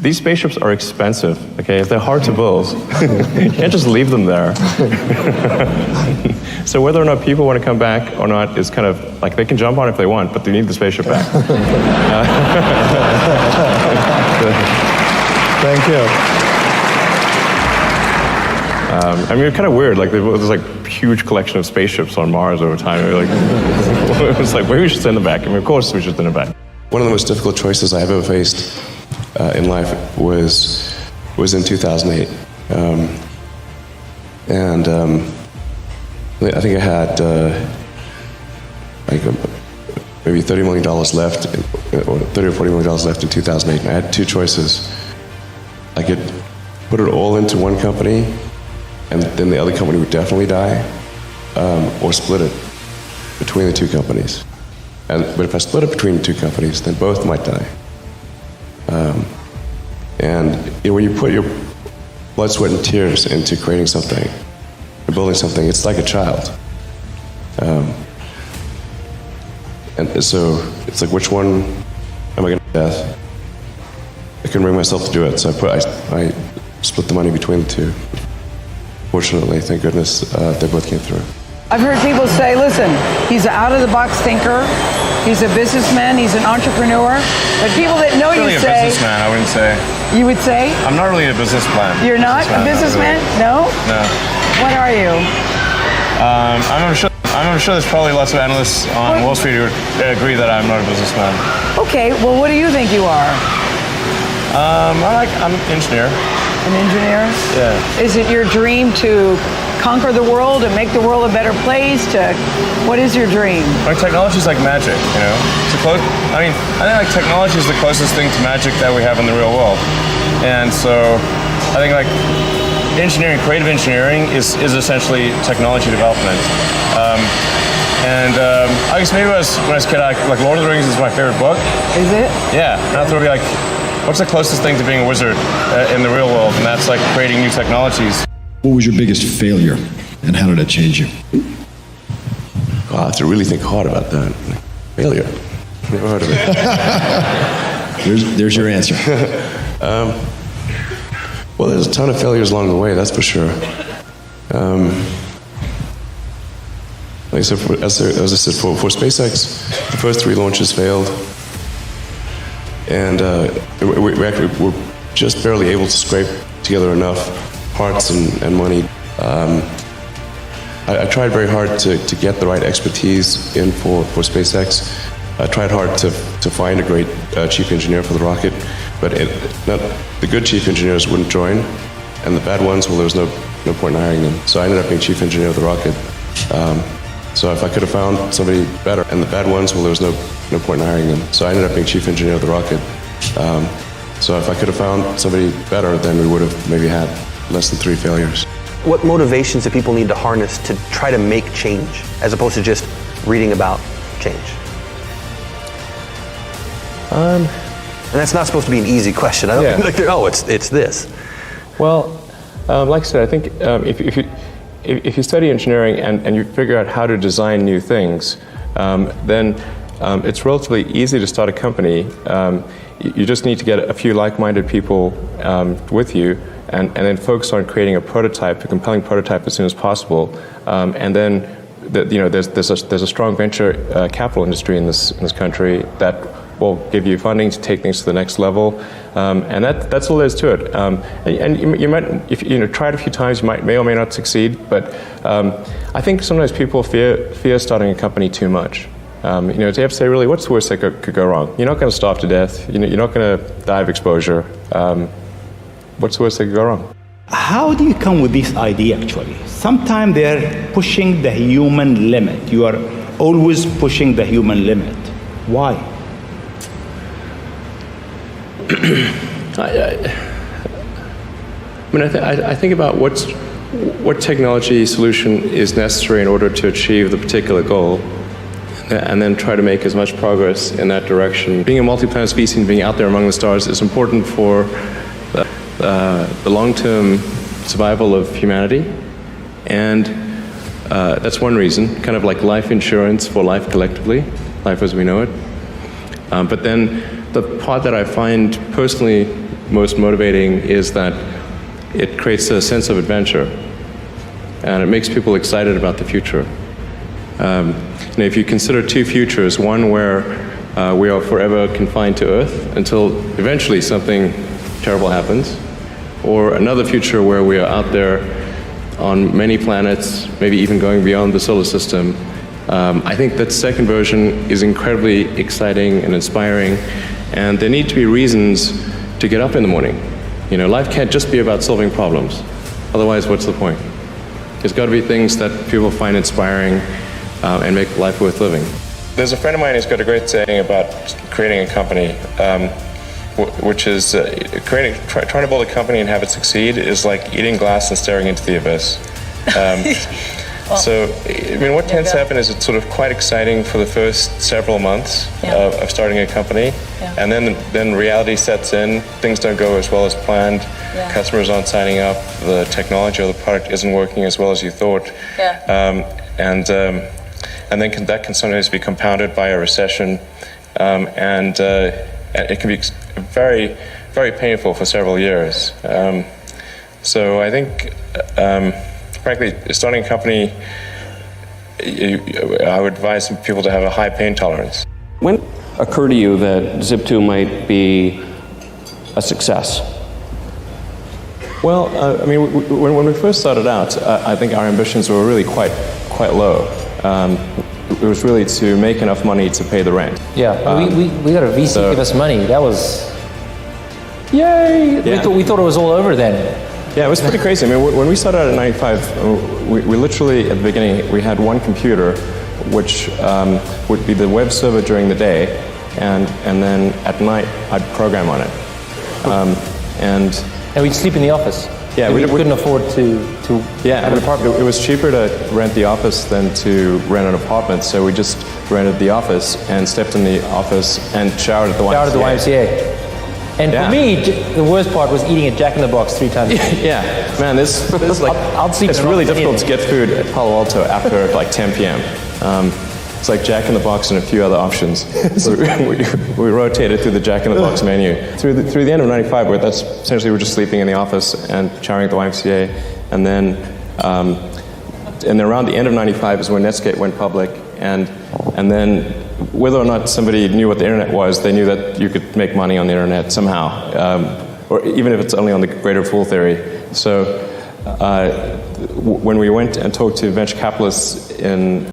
these spaceships are expensive, okay? They're hard to build. You can't just leave them there. So whether or not people want to come back or not is kind of like, they can jump on if they want, but they need the spaceship back. Thank you. I mean, it's kind of weird. Like, there's like a huge collection of spaceships on Mars over time. Like, it was like, maybe we should send them back. I mean, of course we should send them back. One of the most difficult choices I've ever faced in life was in 2008. I think I had maybe $30 million left, or $30 or $40 million left in 2008. And I had two choices. I could put it all into one company, and then the other company would definitely die, or split it between the two companies. But if I split it between the two companies, then both might die. And when you put your blood, sweat, and tears into creating something, or building something, it's like a child. And so it's like, which one am I going to death? I couldn't bring myself to do it, so I split the money between the two. Fortunately, thank goodness, they both came through. I've heard people say, listen, he's an out-of-the-box thinker, he's a businessman, he's an entrepreneur, but people that know you say... Really a businessman, I wouldn't say. You would say? I'm not really a business plan. You're not a businessman? No? No. What are you? I'm sure there's probably lots of analysts on Wall Street who would agree that I'm not a businessman. Okay, well, what do you think you are? I'm an engineer. An engineer? Yeah. Is it your dream to conquer the world and make the world a better place? What is your dream? Like, technology is like magic, you know? I think like technology is the closest thing to magic that we have in the real world. And so I think like engineering, creative engineering is essentially technology development. I guess maybe when I was a kid, like Lord of the Rings is my favorite book. Is it? Yeah, and I thought it'd be like, what's the closest thing to being a wizard in the real world? And that's like creating new technologies. What was your biggest failure, and how did it change you? Wow, I have to really think hard about that. Failure. Never heard of it. There's your answer. Well, there's a ton of failures along the way, that's for sure. Like I said, as I said, for SpaceX, the first 3 launches failed. And we actually were just barely able to scrape together enough parts and money. I tried very hard to get the right expertise in for SpaceX. I tried hard to find a great chief engineer for the rocket, but the good chief engineers wouldn't join, and the bad ones, well, there was no point in hiring them. So I ended up being chief engineer of the rocket. So if I could have found somebody better, and the bad ones, well, there was no point in hiring them. So I ended up being chief engineer of the rocket. So if I could have found somebody better, then we would have maybe had less than 3 failures. What motivations do people need to harness to try to make change, as opposed to just reading about change? And that's not supposed to be an easy question. I don't think like, it's this. Well, like I said, I think if you study engineering and you figure out how to design new things, then it's relatively easy to start a company. You just need to get a few like-minded people with you, and then focus on creating a prototype, a compelling prototype, as soon as possible. And then, there's a strong venture capital industry in this country that will give you funding to take things to the next level, and that's all there is to it. And you might, if you try it a few times, you may or may not succeed. But I think sometimes people fear starting a company too much. They have to say, really, what's the worst that could go wrong? You're not going to starve to death. You're not going to die of exposure. What's the worst that could go wrong? How do you come with this idea, actually? Sometimes they're pushing the human limit. You are always pushing the human limit. Why? I think about what technology solution is necessary in order to achieve the particular goal, and then try to make as much progress in that direction. Being a multi-planet species and being out there among the stars is important for the long-term survival of humanity, and that's one reason, kind of like life insurance for life collectively, life as we know it. But then the part that I find personally most motivating is that it creates a sense of adventure, and it makes people excited about the future. If you consider two futures, one where we are forever confined to Earth until eventually something terrible happens, or another future where we are out there on many planets, maybe even going beyond the solar system, I think that second version is incredibly exciting and inspiring, and there need to be reasons to get up in the morning. Life can't just be about solving problems. Otherwise, what's the point? There's got to be things that people find inspiring and make life worth living. There's a friend of mine who's got a great saying about creating a company, which is trying to build a company and have it succeed is like eating glass and staring into the abyss. So, what tends to happen is it's sort of quite exciting for the first several months of starting a company, and then reality sets in. Things don't go as well as planned. Customers aren't signing up. The technology or the product isn't working as well as you thought. And then that can sometimes be compounded by a recession, and it can be very, very painful for several years. So I think, frankly, starting a company, I would advise people to have a high pain tolerance. When it occurred to you that Zip2 might be a success? Well, when we first started out, I think our ambitions were really quite low. It was really to make enough money to pay the rent. We got a VC give us money. That was... Yay! We thought it was all over then. Yeah, it was pretty crazy. When we started out at 95, we literally, at the beginning, we had one computer, which would be the web server during the day, and then at night, I'd program on it. And we'd sleep in the office. Yeah, we couldn't afford to have an apartment. It was cheaper to rent the office than to rent an apartment, so we just rented the office and stepped in the office and showered at the YMCA. Showered at the YMCA. And for me, the worst part was eating at Jack in the Box 3 times a day. Yeah, man, this like it's really difficult to get food at Palo Alto after like 10 p.m. It's like Jack in the Box and a few other options. So we rotated through the Jack in the Box menu. Through the end of 95, that's essentially we're just sleeping in the office and showering at the YMCA. And then around the end of 95 is when Netscape went public. And then whether or not somebody knew what the internet was, they knew that you could make money on the internet somehow, or even if it's only on the greater fool theory. So when we went and talked to venture capitalists in